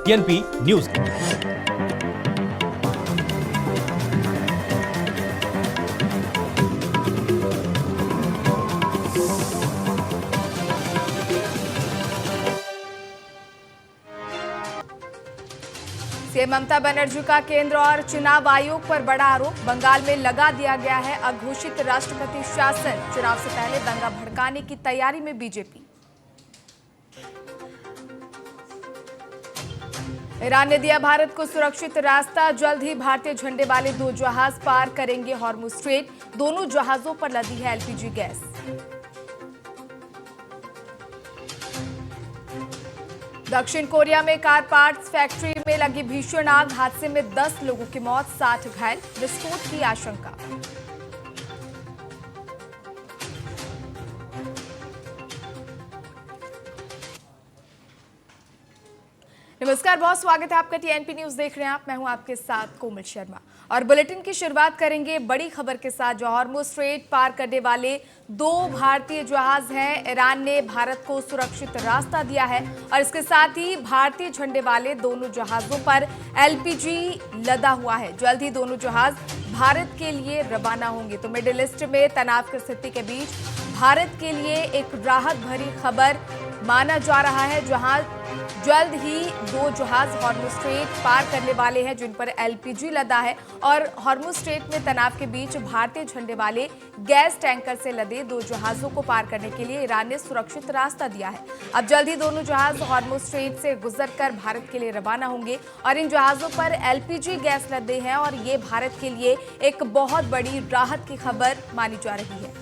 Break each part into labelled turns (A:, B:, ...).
A: TNP news.
B: CM Mamata Banerjee का केंद्र और चुनाव आयोग पर बड़ा आरोप। बंगाल में लगा दिया गया है अघोषित राष्ट्रपति शासन। चुनाव से पहले दंगा भड़काने की तैयारी में बीजेपी। ईरान ने दिया भारत को सुरक्षित रास्ता। जल्द ही भारतीय झंडे वाले 2 जहाज पार करेंगे हॉर्मुज स्ट्रेट। दोनों जहाजों पर लदी है एलपीजी गैस। दक्षिण कोरिया में कार पार्ट्स फैक्ट्री में लगी भीषण आग। हादसे में 10 लोगों की मौत, 60 घायल। विस्फोट की आशंका। नमस्कार, बहुत स्वागत है आपका। टीएनपी न्यूज देख रहे हैं आप। मैं हूं आपके साथ कोमल शर्मा और बुलेटिन की शुरुआत करेंगे बड़ी खबर के साथ। जो हॉर्मुज स्ट्रेट पार करने वाले 2 भारतीय जहाज हैं, ईरान ने भारत को सुरक्षित रास्ता दिया है और इसके साथ ही भारतीय झंडे वाले दोनों जहाजों पर एलपीजी लदा हुआ है। जल्द ही दोनों जहाज भारत के लिए रवाना होंगे। तो मिडिल ईस्ट में तनाव की स्थिति के बीच भारत के लिए एक राहत भरी खबर माना जा रहा है, जहां जल्द ही 2 जहाज हॉर्मुज स्ट्रेट पार करने वाले हैं जिन पर एलपीजी लदा है। और हॉर्मुज स्ट्रेट में तनाव के बीच भारतीय झंडे वाले गैस टैंकर से लदे 2 जहाजों को पार करने के लिए ईरान ने सुरक्षित रास्ता दिया है। अब जल्द ही दोनों जहाज हॉर्मुज स्ट्रेट से गुजरकर भारत के लिए रवाना होंगे और इन जहाजों पर एलपीजी गैस लदे हैं और ये भारत के लिए एक बहुत बड़ी राहत की खबर मानी जा रही है।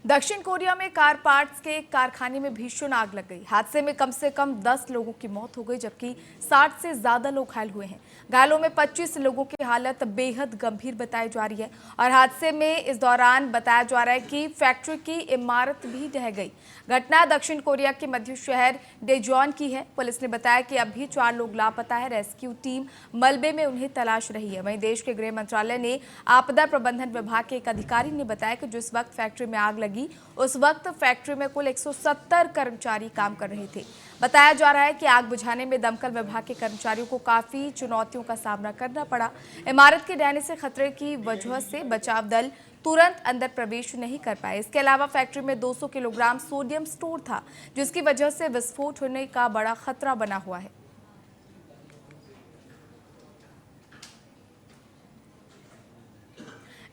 B: दक्षिण कोरिया में कार पार्ट्स के एक कारखाने में भीषण आग लग गई। हादसे में कम से कम 10 लोगों की मौत हो गई, जबकि 60 से ज्यादा लोग घायल हुए हैं। घायलों में 25 लोगों की हालत बेहद गंभीर बताई जा रही है और हादसे में इस दौरान बताया जा रहा है कि फैक्ट्री की इमारत भी ढह गई। घटना दक्षिण कोरिया के मध्य शहर डेजोन की है। पुलिस ने बताया कि अभी 4 लोग लापता है। रेस्क्यू टीम मलबे में उन्हें तलाश रही है। वहीं देश के गृह मंत्रालय ने आपदा प्रबंधन विभाग के एक अधिकारी ने बताया कि जिस वक्त फैक्ट्री में आग लगी उस वक्त फैक्ट्री में कुल 170 कर्मचारी काम कर रहे थे। बताया जा रहा है कि आग बुझाने में दमकल विभाग के कर्मचारियों को काफी चुनौतियों का सामना करना पड़ा। इमारत के ढहने से खतरे की वजह से बचाव दल तुरंत अंदर प्रवेश नहीं कर पाए। इसके अलावा फैक्ट्री में 200 किलोग्राम सोडियम स्टोर था, जिसकी वजह से विस्फोट होने का बड़ा खतरा बना हुआ है।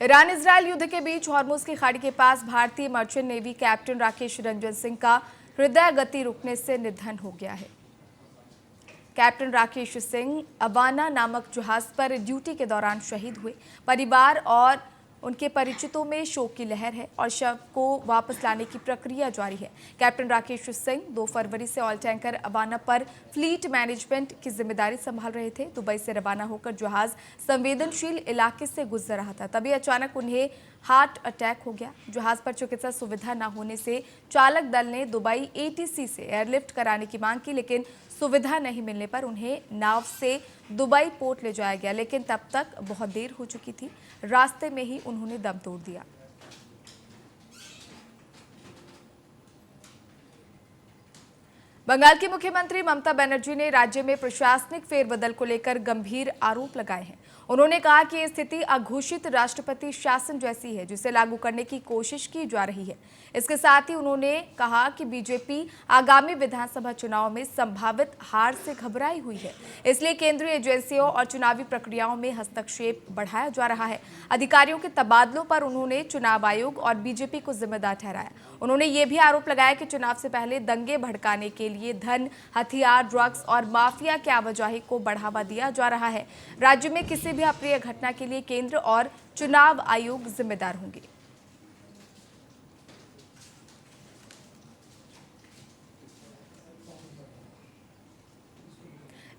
B: ईरान इजरायल युद्ध के बीच हॉर्मुज की खाड़ी के पास भारतीय merchant navy captain Rakesh Ranjan Singh का हृदय गति रुकने से निधन हो गया है। कैप्टन राकेश सिंह अवाना नामक जहाज पर ड्यूटी के दौरान शहीद हुए। परिवार और उनके परिचितों में शोक की लहर है और शव को वापस लाने की प्रक्रिया जारी है। कैप्टन राकेश सिंह 2 फरवरी से ऑयल टैंकर अवाना पर फ्लीट मैनेजमेंट की जिम्मेदारी संभाल रहे थे। दुबई से रवाना होकर जहाज संवेदनशील इलाके से गुजर रहा था, तभी अचानक उन्हें हार्ट अटैक हो गया। जहाज पर चिकित्सा सुविधा न होने से चालक दल ने दुबई एटीसी से एयरलिफ्ट कराने की मांग की, लेकिन सुविधा नहीं मिलने पर उन्हें नाव से दुबई पोर्ट ले जाया गया, लेकिन तब तक बहुत देर हो चुकी थी। रास्ते में ही उन्होंने दम तोड़ दिया। बंगाल की मुख्यमंत्री ममता बनर्जी ने राज्य में प्रशासनिक फेरबदल को लेकर गंभीर आरोप लगाए हैं। उन्होंने कहा कि ये स्थिति अघोषित राष्ट्रपति शासन जैसी है, जिसे लागू करने की कोशिश की जा रही है। इसके साथ ही उन्होंने कहा कि बीजेपी आगामी विधानसभा चुनाव में संभावित हार से घबराई हुई है, इसलिए केंद्रीय एजेंसियों और चुनावी प्रक्रियाओं में हस्तक्षेप बढ़ाया जा रहा है। अधिकारियों के तबादलों पर उन्होंने चुनाव आयोग और बीजेपी को जिम्मेदार ठहराया। उन्होंने ये भी आरोप लगाया कि चुनाव से पहले दंगे भड़काने के लिए धन, हथियार, ड्रग्स और माफिया की आवाजाही को बढ़ावा दिया जा रहा है। राज्य में किसी भी अप्रिय घटना के लिए केंद्र और चुनाव आयोग जिम्मेदार होंगे।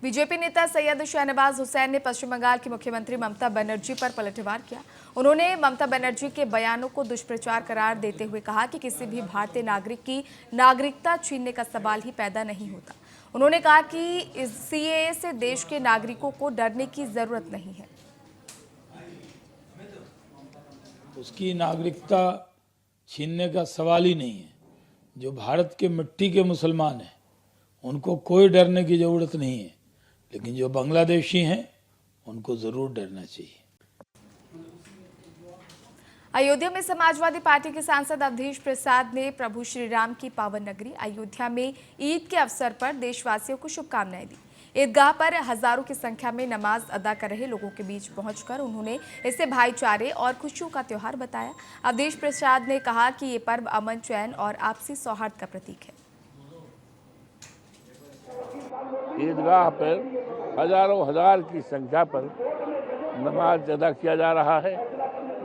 B: बीजेपी नेता सैयद शहनवाज हुसैन ने पश्चिम बंगाल की मुख्यमंत्री ममता बनर्जी पर पलटवार किया। उन्होंने ममता बनर्जी के बयानों को दुष्प्रचार करार देते हुए कहा कि किसी भी भारतीय नागरिक की नागरिकता छीनने का सवाल ही पैदा नहीं होता। उन्होंने कहा कि इस सीएए से देश के नागरिकों को डरने की जरूरत नहीं है।
A: उसकी नागरिकता छीनने का सवाल ही नहीं है। जो भारत के मिट्टी के मुसलमान हैं उनको कोई डरने की जरूरत नहीं है, लेकिन जो बांग्लादेशी हैं उनको जरूर डरना चाहिए।
B: अयोध्या में समाजवादी पार्टी के सांसद अवधेश प्रसाद ने प्रभु श्री राम की पावन नगरी अयोध्या में ईद के अवसर पर देशवासियों को शुभकामनाएं दी। ईदगाह पर हजारों की संख्या में नमाज अदा कर रहे लोगों के बीच पहुंचकर उन्होंने इसे भाईचारे और खुशियों का त्योहार बताया। अवधेश प्रसाद ने कहा कि ये पर्व अमन, चैन और आपसी सौहार्द का प्रतीक है।
C: ईदगाह पर हजारों हजार की संख्या पर नमाज अदा किया जा रहा है।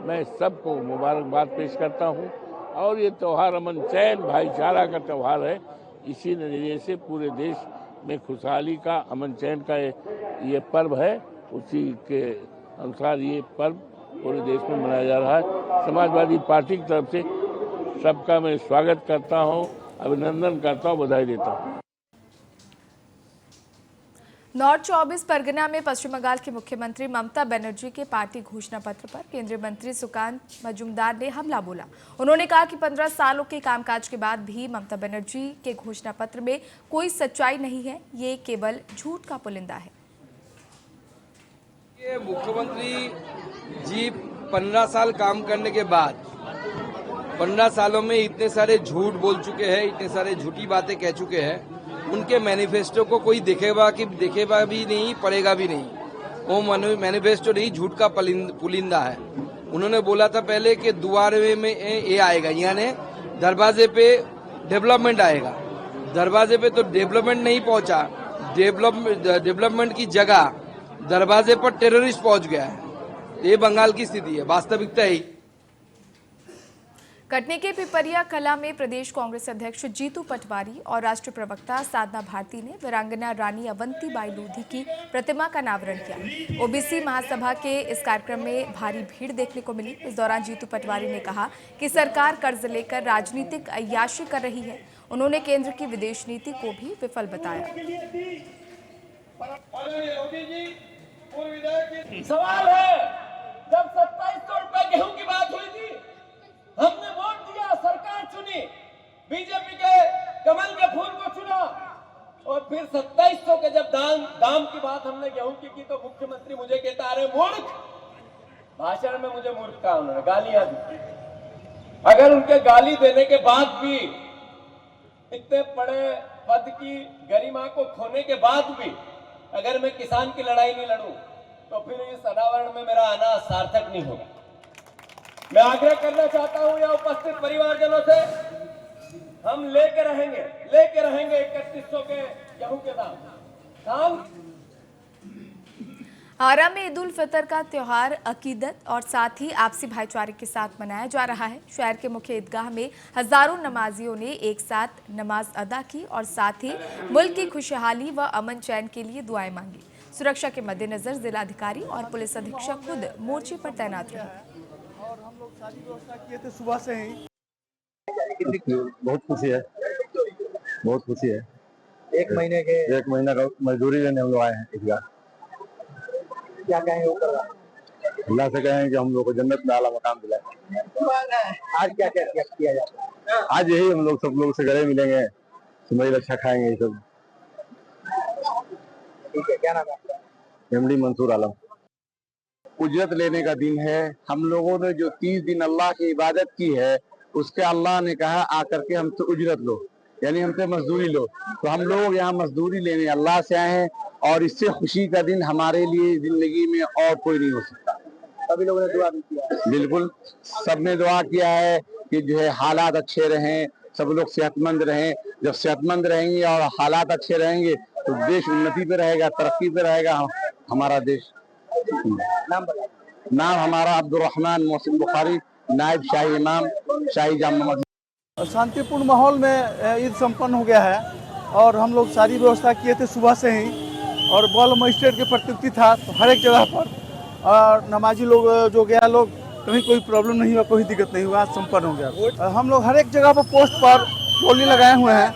C: मैं सबको मुबारकबाद पेश करता हूं और ये त्यौहार अमन, चैन, भाईचारा का त्यौहार है। इसी नजरिए से पूरे देश में खुशहाली का, अमन चैन का ये पर्व है। उसी के अनुसार ये पर्व पूरे देश में मनाया जा रहा है। समाजवादी पार्टी की तरफ से सबका मैं स्वागत करता हूं, अभिनंदन करता हूं, बधाई देता हूं।
B: नॉर्थ 24 परगना में पश्चिम बंगाल की मुख्यमंत्री ममता बनर्जी के पार्टी घोषणा पत्र पर केंद्रीय मंत्री सुकांत मजूमदार ने हमला बोला। उन्होंने कहा कि 15 सालों के कामकाज के बाद भी ममता बनर्जी के घोषणा पत्र में कोई सच्चाई नहीं है, ये केवल झूठ का पुलिंदा है।
D: ये मुख्यमंत्री जी 15 साल काम करने के बाद 15 सालों में इतने सारे झूठ बोल चुके हैं, इतने सारे झूठी बातें कह चुके हैं। उनके मैनिफेस्टो को कोई देखेगा भी नहीं, पढ़ेगा भी नहीं। वो मैनिफेस्टो नहीं, झूठ का पुलिंदा है। उन्होंने बोला था पहले कि दुआरे में ये आएगा, यानी दरवाजे पे डेवलपमेंट आएगा। दरवाजे पे तो डेवलपमेंट नहीं पहुंचा, डेवलपमेंट की जगह दरवाजे पर टेररिस्ट पहुंच गया है। ये बंगाल की स्थिति है, वास्तविकता ही।
B: कटनी के पिपरिया कला में प्रदेश कांग्रेस अध्यक्ष जीतू पटवारी और राष्ट्रीय प्रवक्ता साधना भारती ने वीरांगना रानी अवंतीबाई लोधी की प्रतिमा का अनावरण किया। ओबीसी महासभा के इस कार्यक्रम में भारी भीड़ देखने को मिली। इस दौरान जीतू पटवारी ने कहा कि सरकार कर्ज लेकर राजनीतिक अय्याशी कर रही है। उन्होंने केंद्र की विदेश नीति को भी विफल बताया।
E: सवाल है, जब 2700 रुपए गेहूं की बात हुई थी, हमने वोट दिया, सरकार चुनी, बीजेपी के कमल के फूल को चुना, और फिर 2700 के जब दाम की बात हमने गेहूं की तो मुख्यमंत्री मुझे कहता, अरे मूर्ख। भाषण में मुझे मूर्ख कहा, उन्होंने गालियां दी। अगर उनके गाली देने के बाद भी, इतने बड़े पद की गरिमा को खोने के बाद भी अगर मैं किसान की लड़ाई नहीं लड़ूं, तो फिर इस अनावरण में मेरा आना सार्थक नहीं होगा। मैं आग्रह करना चाहता हूं या उपस्थित परिवारजनों से, हम लेके रहेंगे 3100 के गेहूं के दाम।
B: आरा में ईद उल फितर का त्योहार अकीदत और साथ ही आपसी भाईचारे के साथ मनाया जा रहा है। शहर के मुख्य ईदगाह में हजारों नमाजियों ने एक साथ नमाज अदा की और साथ ही मुल्क की खुशहाली व अमन चैन के लिए दुआएं मांगी। सुरक्षा के मद्देनजर जिलाधिकारी और पुलिस अधीक्षक खुद मोर्चे पर तैनात रहे।
F: और हम लोग सारी व्यवस्था किए थे सुबह से ही।
G: बहुत खुशी है, बहुत खुशी है।
F: एक महीना
G: का मजदूरी लेने हम लोग आए हैं ईदगाह।
F: क्या कहेंगे
G: अल्लाह से कहें कि हम लोग को जन्नत में आला मकाम दिलाए।
F: आज क्या क्या किया जाता है?
G: आज यही हम लोग सब लोग से गले मिलेंगे, सुमई रक्षा खाएंगे, ये सब।
F: ठीक है, क्या नाम है आपका?
G: एमडी मंसूर आलम।
H: उजरत लेने का दिन है। हम लोगों ने जो 30 दिन अल्लाह की इबादत की है, उसके अल्लाह ने कहा आकर के हमसे उजरत लो, यानी हमसे मजदूरी लो। तो हम लोग यहाँ मजदूरी लेने अल्लाह से आए हैं और इससे खुशी का दिन हमारे लिए जिंदगी में और कोई नहीं हो सकता।
F: सभी लोगों ने दुआ भी किया।
H: बिल्कुल, सबने दुआ किया है कि जो है हालात अच्छे रहें, सब लोग सेहतमंद रहें। जब सेहतमंद रहेंगे और हालात अच्छे रहेंगे तो देश उन्नति पे रहेगा, तरक्की पे रहेगा हमारा देश। नाम हमारा अब्दुर्रहमान मोहसिन बुखारी, नायब शाही इमाम शाही जामा मस्जिद।
F: शांतिपूर्ण माहौल में ईद संपन्न हो गया है और हम लोग सारी व्यवस्था किए थे सुबह से ही, और बॉल मजिस्ट्रेट की प्रतिनिधि था तो हर एक जगह पर, और नमाजी लोग जो गया लोग कहीं कोई प्रॉब्लम नहीं हुआ, कोई दिक्कत नहीं हुआ, संपन्न हो गया। हम लोग हर एक जगह पर पोस्ट पर गोली लगाए हुए हैं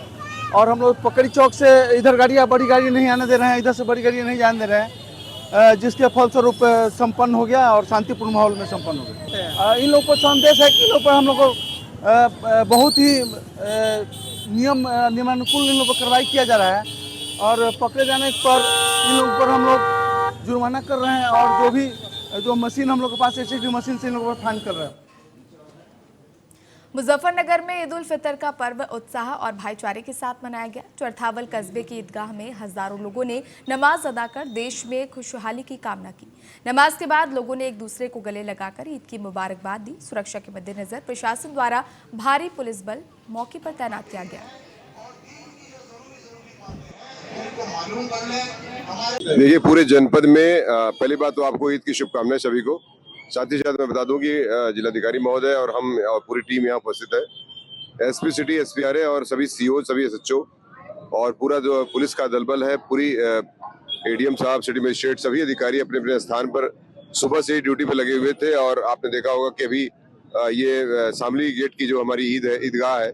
F: और हम लोग पकड़ी चौक से इधर गाड़ियाँ बड़ी गाड़ी नहीं आने दे रहे हैं, इधर से बड़ी गाड़ियाँ नहीं जाने दे रहे हैं, जिसके फलस्वरूप संपन्न हो गया और शांतिपूर्ण माहौल में संपन्न हो गया। इन लोग को संदेश है कि इन लोग पर हम लोग को बहुत ही नियमानुकूल इन लोग पर कार्रवाई किया जा रहा है और पकड़े जाने पर इन लोगों पर हम लोग जुर्माना कर रहे हैं और जो मशीन हम लोग के पास एसएसडी मशीन से इन लोगों पर फाइन कर रहे हैं।
B: मुजफ्फरनगर में ईद उल फितर का पर्व उत्साह और भाईचारे के साथ मनाया गया। चरथावल कस्बे की ईदगाह में हजारों लोगों ने नमाज अदा कर देश में खुशहाली की कामना की। नमाज के बाद लोगों ने एक दूसरे को गले लगाकर ईद की मुबारकबाद दी। सुरक्षा के मद्देनजर प्रशासन द्वारा भारी पुलिस बल मौके पर तैनात किया गया।
I: देखिए, पूरे जनपद में पहली बात तो आपको ईद की शुभकामनाएं सभी को। साथ ही साथ मैं बता दूं कि जिलाधिकारी महोदय और हम और पूरी टीम यहाँ उपस्थित है। एसपी सिटी, एसपी आरए और सभी सीओ, सभी एसएचओ और पूरा जो पुलिस का दलबल है, पूरी एडीएम साहब, सिटी मजिस्ट्रेट, सभी अधिकारी अपने अपने स्थान पर सुबह से ही ड्यूटी पे लगे हुए थे। और आपने देखा होगा कि अभी ये शामली गेट की जो हमारी ईदगाह है,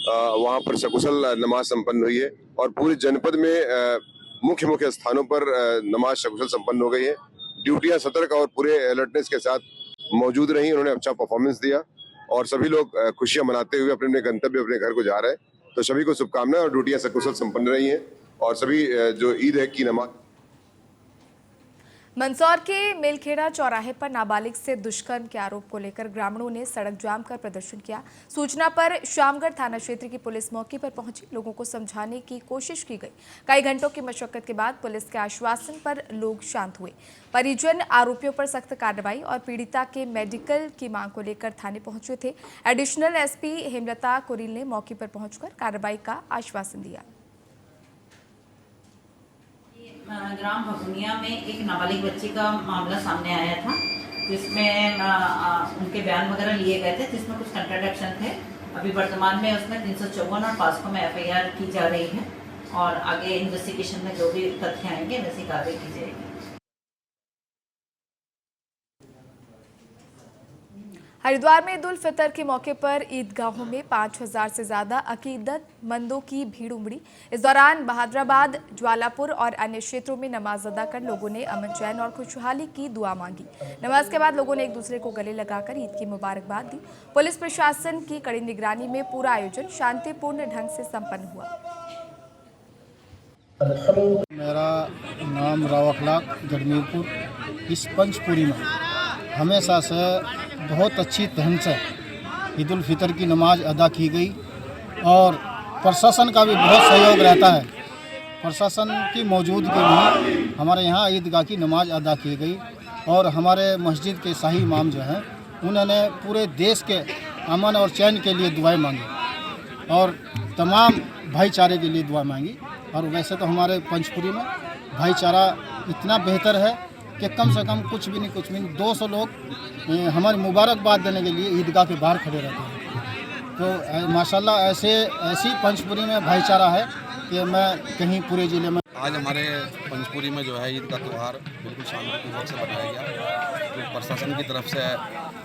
I: वहाँ पर सकुशल नमाज संपन्न हुई है और पूरे जनपद में मुख्य स्थानों पर नमाज सकुशल संपन्न हो गई है। ड्यूटियां सतर्क और पूरे अलर्टनेस के साथ मौजूद रही। उन्होंने अच्छा परफॉर्मेंस दिया और सभी लोग खुशियां मनाते हुए अपने अपने गंतव्य, अपने घर को जा रहे हैं। तो सभी को शुभकामनाएं और ड्यूटियां सकुशल संपन्न रही हैं और सभी जो ईद है की नमाज।
B: मंदसौर के मेलखेड़ा चौराहे पर नाबालिग से दुष्कर्म के आरोप को लेकर ग्रामीणों ने सड़क जाम कर प्रदर्शन किया। सूचना पर शामगढ़ थाना क्षेत्र की पुलिस मौके पर पहुंची, लोगों को समझाने की कोशिश की गई। कई घंटों की मशक्कत के बाद पुलिस के आश्वासन पर लोग शांत हुए। परिजन आरोपियों पर सख्त कार्रवाई और पीड़िता के मेडिकल की मांग को लेकर थाने पहुंचे थे। एडिशनल एसपी हेमलता कुरील ने मौके पर पहुंचकर कार्रवाई का आश्वासन दिया।
J: ग्राम भगुनिया में एक नाबालिग बच्ची का मामला सामने आया था, जिसमें उनके बयान वगैरह लिए गए थे, जिसमें कुछ कंट्राडिक्शन थे। अभी वर्तमान में उसमें 354 और पास्को में एफआईआर की जा रही है और आगे इन्वेस्टिगेशन में जो भी तथ्य आएंगे वैसी कार्रवाई की जाएगी।
B: हरिद्वार में ईद उल फितर के मौके पर ईदगाहों में 5000 से ज्यादा अकीदतमंदों की भीड़ उमड़ी। इस दौरान बहादुराबाद, ज्वालापुर और अन्य क्षेत्रों में नमाज अदा कर लोगों ने अमन चैन और खुशहाली की दुआ मांगी। नमाज के बाद लोगों ने एक दूसरे को गले लगाकर ईद की मुबारकबाद दी। पुलिस प्रशासन की कड़ी निगरानी में पूरा आयोजन शांतिपूर्ण ढंग से संपन्न हुआ।
K: मेरा नाम राव अखलाक जगमीरपुर। इस पंचपुरी में हमेशा से बहुत अच्छी ढंग से ईद उल फितर की नमाज अदा की गई और प्रशासन का भी बहुत सहयोग रहता है। प्रशासन की मौजूदगी में हमारे यहाँ ईदगाह की नमाज अदा की गई और हमारे मस्जिद के शाही इमाम जो हैं उन्होंने पूरे देश के अमन और चैन के लिए दुआएं मांगी और तमाम भाईचारे के लिए दुआ मांगी। और वैसे तो हमारे पंचपुरी में भाईचारा इतना बेहतर है कि कम से कम कुछ भी नहीं 200 लोग हमारी मुबारकबाद देने के लिए ईदगाह के बाहर खड़े रहते हैं। तो माशाल्लाह ऐसी पंचपुरी में भाईचारा है कि मैं कहीं पूरे ज़िले में।
L: आज हमारे पंचपुरी में जो है ईद का त्यौहार बिल्कुल शांतिपूर्वक से मनाया गया। जो प्रशासन की तरफ से,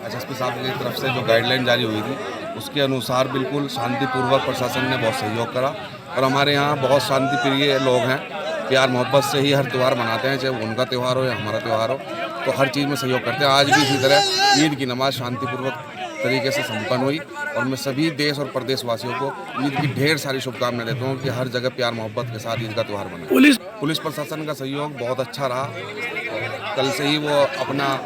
L: एसएसपी साहब की तरफ से जो गाइडलाइन जारी हुई थी उसके अनुसार बिल्कुल शांतिपूर्वक प्रशासन ने बहुत सहयोग करा और हमारे यहाँ बहुत शांतिप्रिय लोग हैं। प्यार मोहब्बत से ही हर त्यौहार मनाते हैं, चाहे उनका त्यौहार हो या हमारा त्यौहार हो, तो हर चीज़ में सहयोग करते हैं। आज भी इसी तरह ईद की नमाज शांतिपूर्वक तरीके से संपन्न हुई और मैं सभी देश और प्रदेश वासियों को ईद की ढेर सारी शुभकामनाएं देता हूँ कि हर जगह प्यार मोहब्बत के साथ ईद का त्यौहार मनाएं। पुलिस प्रशासन का सहयोग बहुत अच्छा रहा। कल से ही वो अपना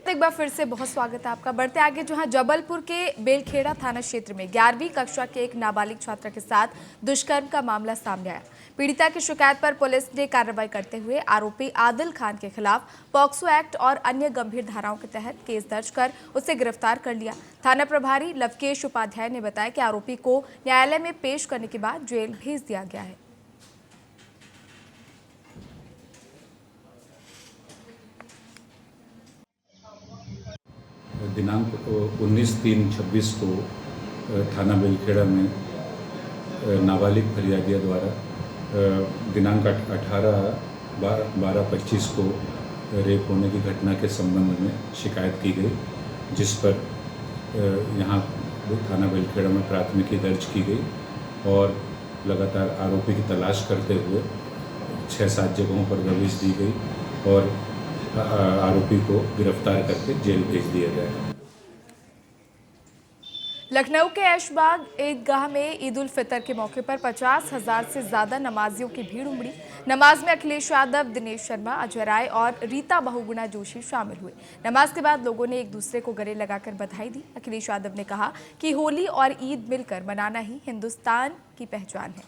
B: एक बार फिर से बहुत स्वागत है आपका। बढ़ते आगे, जहां जबलपुर के बेलखेड़ा थाना क्षेत्र में 11वीं कक्षा के एक नाबालिग छात्रा के साथ दुष्कर्म का मामला सामने आया। पीड़िता की शिकायत पर पुलिस ने कार्रवाई करते हुए आरोपी आदिल खान के खिलाफ पॉक्सो एक्ट और अन्य गंभीर धाराओं के तहत केस दर्ज कर उसे गिरफ्तार कर लिया। थाना प्रभारी लवकेश उपाध्याय ने बताया कि आरोपी को न्यायालय में पेश करने के बाद जेल भेज दिया गया है।
M: दिनांक 19/3/26 को थाना बेलखेड़ा में नाबालिग फरियादिया द्वारा दिनांक 18/12/25 को रेप होने की घटना के संबंध में शिकायत की गई, जिस पर यहाँ थाना बेलखेड़ा में प्राथमिकी दर्ज की गई और लगातार आरोपी की तलाश करते हुए 6-7 जगहों पर दबिश दी गई और आरोपी को गिरफ्तार करके जेल भेज दिया गया।
B: लखनऊ के ऐशबाग ईदगाह में ईद उल फितर के मौके पर 50,000 से ज्यादा नमाजियों की भीड़ उमड़ी। नमाज में अखिलेश यादव, दिनेश शर्मा, अजय राय और रीता बहुगुणा जोशी शामिल हुए। नमाज के बाद लोगों ने एक दूसरे को गले लगाकर बधाई दी। अखिलेश यादव ने कहा कि होली और ईद मिलकर मनाना ही हिंदुस्तान की पहचान है।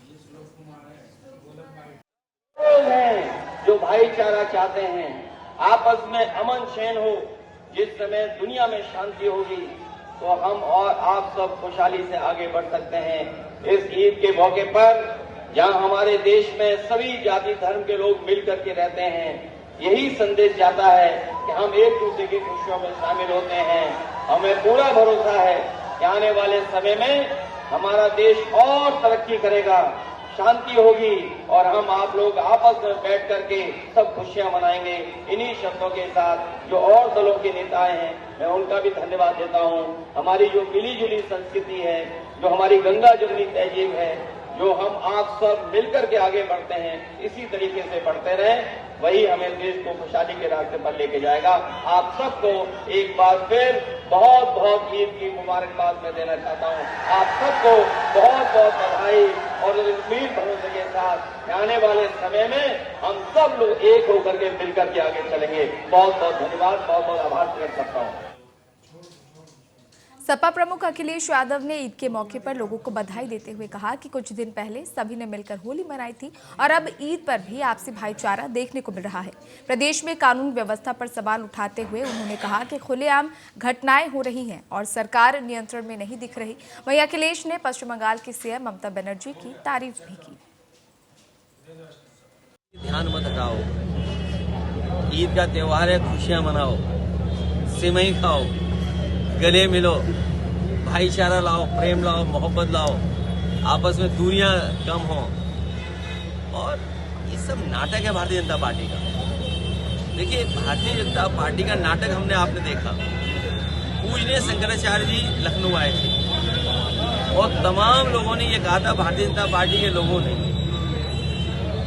E: जो भाईचारा चाहते हैं, आपस में अमन चैन हो, जिस समय दुनिया में शांति होगी तो हम और आप सब खुशहाली से आगे बढ़ सकते हैं। इस ईद के मौके पर जहां हमारे देश में सभी जाति धर्म के लोग मिलकर के रहते हैं, यही संदेश जाता है कि हम एक दूसरे की खुशियों में शामिल होते हैं। हमें पूरा भरोसा है कि आने वाले समय में हमारा देश और तरक्की करेगा, शांति होगी और हम आप लोग आपस में बैठ करके सब खुशियां मनाएंगे। इन्हीं शब्दों के साथ जो और दलों के नेता हैं, मैं उनका भी धन्यवाद देता हूं। हमारी जो मिली जुली संस्कृति है, जो हमारी गंगा जमुनी तहजीब है, जो हम आप सब मिलकर के आगे बढ़ते हैं, इसी तरीके से बढ़ते रहें, वही हमें देश को खुशहाली के रास्ते पर लेके जाएगा। आप सबको एक बार फिर बहुत बहुत ईद की मुबारकबाद मैं देना चाहता हूं। आप सबको बहुत बहुत बधाई और उम्मीद भरोसे के साथ आने वाले समय में हम सब लोग एक होकर के मिलकर के आगे चलेंगे। बहुत बहुत धन्यवाद, बहुत बहुत आभार प्रकट करता हूं।
B: सपा प्रमुख अखिलेश यादव ने ईद के मौके पर लोगों को बधाई देते हुए कहा कि कुछ दिन पहले सभी ने मिलकर होली मनाई थी और अब ईद पर भी आपसी भाईचारा देखने को मिल रहा है। प्रदेश में कानून व्यवस्था पर सवाल उठाते हुए उन्होंने कहा कि खुलेआम घटनाएं हो रही हैं और सरकार नियंत्रण में नहीं दिख रही। वहीं अखिलेश ने पश्चिम बंगाल की सीएम ममता बनर्जी की तारीफ भी की।
N: ध्यान मत हटाओ, ईद का त्योहार है, खुशियां मनाओ, सिमई खाओ, गले मिलो, भाईचारा लाओ, प्रेम लाओ, मोहब्बत लाओ, आपस में दूरियां कम हो। और ये सब नाटक है भारतीय जनता पार्टी का। देखिए, भारतीय जनता पार्टी का नाटक हमने आपने देखा। पूजनीय शंकराचार्य जी लखनऊ आए थे और तमाम लोगों ने ये कहा था, भारतीय जनता पार्टी के लोगों ने,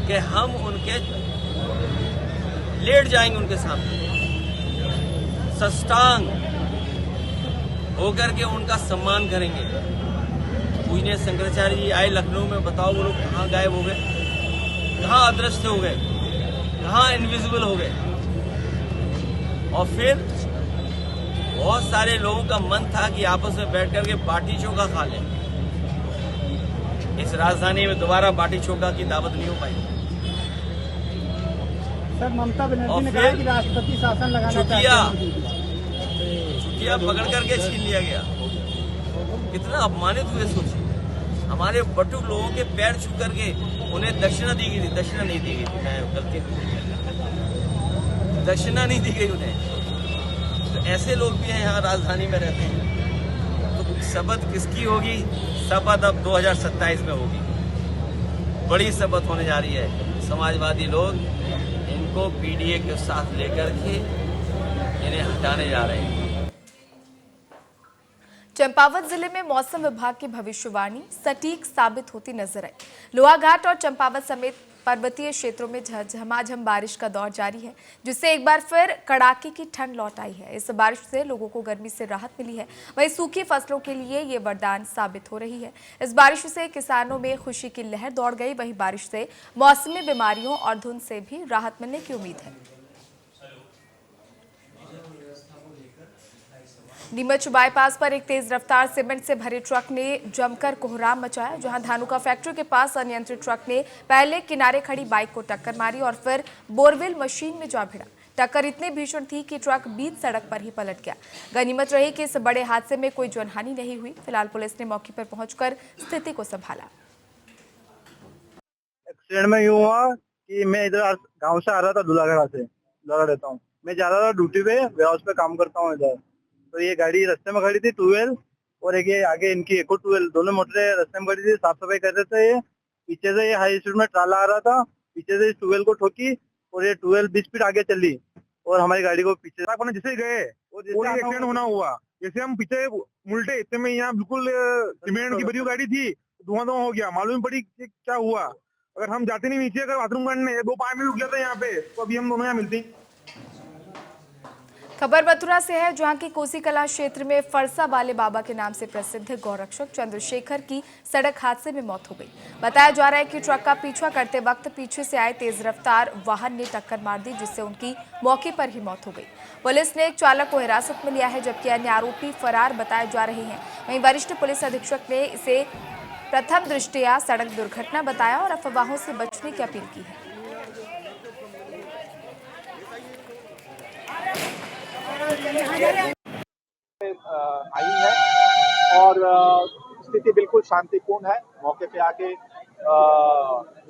N: कि हम उनके लेट जाएंगे, उनके सामने सष्टांग होकर के उनका सम्मान करेंगे। पूजनीय शंकराचार्य जी आए लखनऊ में, बताओ वो लोग कहाँ गायब हो गए, कहाँ अदृश्य हो गए, कहाँ इनविजिबल हो गए। और फिर बहुत सारे लोगों का मन था कि आपस में बैठ करके बाटी चोखा खा लें। इस राजधानी में दोबारा बाटी चोखा की दावत नहीं हो पाई।
K: सर, ममता बनर्जी ने कहा कि राष्ट्रपति शासन लगाना चाहते हैं।
N: छुट्टियां पकड़ करके छीन लिया गया। कितना अपमानित हुए सोचिए। हमारे बटुक लोगों के पैर छू करके उन्हें दक्षिणा दी गई थी। दक्षिणा नहीं दी गई थी, मैं गलती, दक्षिणा नहीं दी गई उन्हें। तो ऐसे लोग भी हैं यहाँ राजधानी में रहते हैं। तो शपथ किसकी होगी? शपथ अब 2027 में होगी। बड़ी शपथ होने जा रही है। समाजवादी लोग इनको पीडीए के साथ लेकर के इन्हें हटाने जा रहे हैं।
B: चंपावत जिले में मौसम विभाग की भविष्यवाणी सटीक साबित होती नजर आई। लोहाघाट और चंपावत समेत पर्वतीय क्षेत्रों में झमाझम बारिश का दौर जारी है, जिससे एक बार फिर कड़ाके की ठंड लौट आई है। इस बारिश से लोगों को गर्मी से राहत मिली है। वहीं सूखी फसलों के लिए ये वरदान साबित हो रही है। इस बारिश से किसानों में खुशी की लहर दौड़ गई। वहीं बारिश से मौसमी बीमारियों और धुंध से भी राहत मिलने की उम्मीद है। नीमच बाईपास पर एक तेज रफ्तार सीमेंट से भरे ट्रक ने जमकर कोहराम मचाया, जहां धानुका फैक्ट्री के पास अनियंत्रित ट्रक ने पहले किनारे खड़ी बाइक को टक्कर मारी और फिर बोरवेल मशीन में जा भिड़ा। टक्कर इतनी भीषण थी कि ट्रक बीच सड़क पर ही पलट गया। गनीमत रही कि इस बड़े हादसे में कोई जनहानि नहीं हुई। फिलहाल पुलिस ने मौके पर पहुंचकर स्थिति को संभाला।
F: एक्सीडेंट में यूँ हुआ कि मैं इधर गाँव से आ रहा था, दूल्हागढ़ से, दूल्हागढ़ रहता हूँ मैं, जा रहा था ड्यूटी पे, वेयरहाउस पे काम करता हूँ इधर। तो ये गाड़ी रास्ते में खड़ी थी, 12 और एक ये आगे इनकी एक और 12, दोनों मोटरें रास्ते में खड़ी थी, साफ सफाई कर रहे थे। ये पीछे से ये हाई स्पीड में ट्राला आ रहा था, पीछे से 12 को ठोकी और ये 12 20 फीट आगे चली और हमारी गाड़ी को पीछे
O: जिसे गए और एक्सीडेंट होना हुआ। जैसे हम पीछे उल्टे इतने में यहाँ बिल्कुल सीमेंट की भरी गाड़ी थी, धुआं धुआं हो गया, मालूम नहीं पड़ी कि क्या हुआ। अगर हम जाते नहीं नीचे, अगर बाथरूम करने 2-5 मिनट रुक गया था यहाँ पे, तो अभी हम दोनों यहाँ मिलते।
B: खबर मथुरा से है, जहां की कोसी कला क्षेत्र में फरसा वाले बाबा के नाम से प्रसिद्ध गौरक्षक चंद्रशेखर की सड़क हादसे में मौत हो गई। बताया जा रहा है कि ट्रक का पीछा करते वक्त पीछे से आए तेज रफ्तार वाहन ने टक्कर मार दी, जिससे उनकी मौके पर ही मौत हो गई। पुलिस ने एक चालक को हिरासत में लिया है, जबकि अन्य आरोपी फरार बताए जा रहे हैं। वहीं वरिष्ठ पुलिस अधीक्षक ने इसे प्रथम दृष्टया सड़क दुर्घटना बताया और अफवाहों से बचने की अपील की है।
P: आई है और स्थिति बिल्कुल शांतिपूर्ण है। मौके पे आके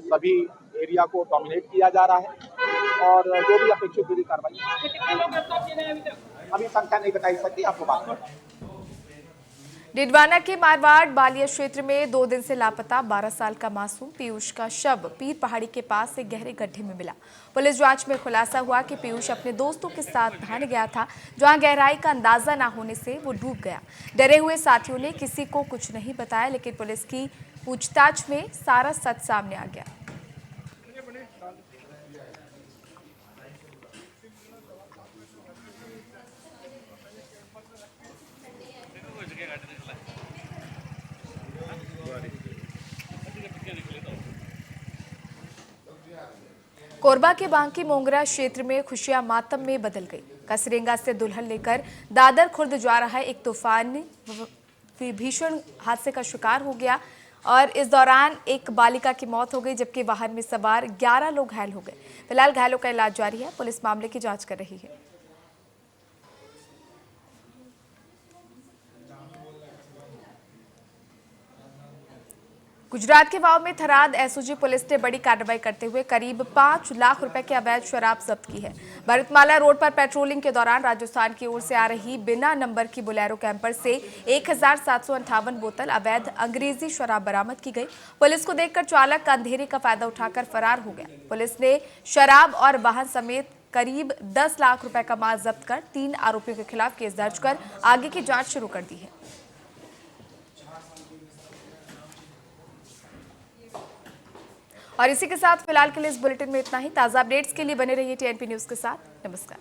P: सभी एरिया को डोमिनेट किया जा रहा है और जो भी अपेक्षित विधि कार्रवाई अभी संख्या नहीं बताई सकती, आपको बात करें।
B: डिडवाना के मारवाड़ बालिया क्षेत्र में 2 दिन से लापता 12 साल का मासूम पीयूष का शव पीर पहाड़ी के पास एक गहरे गड्ढे में मिला। पुलिस जांच में खुलासा हुआ कि पीयूष अपने दोस्तों के साथ नहाने गया था, जहां गहराई का अंदाजा न होने से वो डूब गया। डरे हुए साथियों ने किसी को कुछ नहीं बताया, लेकिन पुलिस की पूछताछ में सारा सच सामने आ गया। कोरबा के बांकी मोंगरा क्षेत्र में खुशियां मातम में बदल गई। कसरेंगा से दुल्हन लेकर दादर खुर्द जा रहा एक तूफान भीषण हादसे का शिकार हो गया और इस दौरान एक बालिका की मौत हो गई, जबकि वाहन में सवार 11 लोग घायल हो गए। फिलहाल घायलों का इलाज जारी है। पुलिस मामले की जांच कर रही है। गुजरात के वाव में थराद एसओजी पुलिस ने बड़ी कार्रवाई करते हुए करीब 5 लाख रुपए की अवैध शराब जब्त की है। भरतमाला रोड पर पेट्रोलिंग के दौरान राजस्थान की ओर से आ रही बिना नंबर की बोलेरो कैंपर से 1758 बोतल अवैध अंग्रेजी शराब बरामद की गई। पुलिस को देखकर चालक अंधेरे का फायदा उठाकर फरार हो गया। पुलिस ने शराब और वाहन समेत करीब 10 लाख रुपए का माल जब्त कर 3 आरोपियों के खिलाफ केस दर्ज कर आगे की जाँच शुरू कर दी है। और इसी के साथ फिलहाल के लिए इस बुलेटिन में इतना ही। ताज़ा अपडेट्स के लिए बने रहिए टीएनपी न्यूज़ के साथ। नमस्कार।